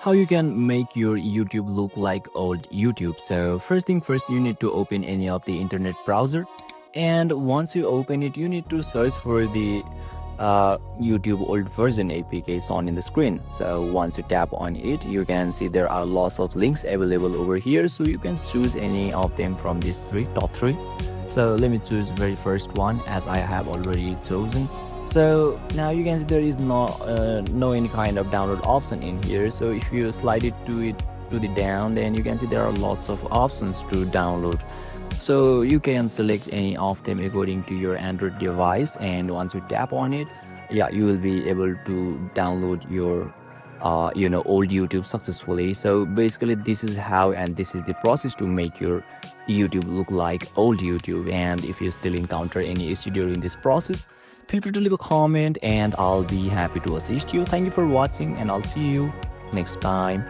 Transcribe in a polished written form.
how you can make your YouTube look like old YouTube. So first thing first, you need to open any of the internet browser, and once you open it, you need to search for the YouTube old version APK on in the screen. So once you tap on it, you can see there are lots of links available over here, so you can choose any of them from these top three. So let me choose very first one as I have already chosen. So now you can see there is no any kind of download option in here. So if you slide it to the down, then you can see there are lots of options to download. So you can select any of them according to your Android device, and once you tap on it, yeah, you will be able to download your old YouTube successfully. So basically this is how, and this is the process to make your YouTube look like old YouTube. And if you still encounter any issue during this process, feel free to leave a comment and I'll be happy to assist you. Thank you for watching, and I'll see you next time.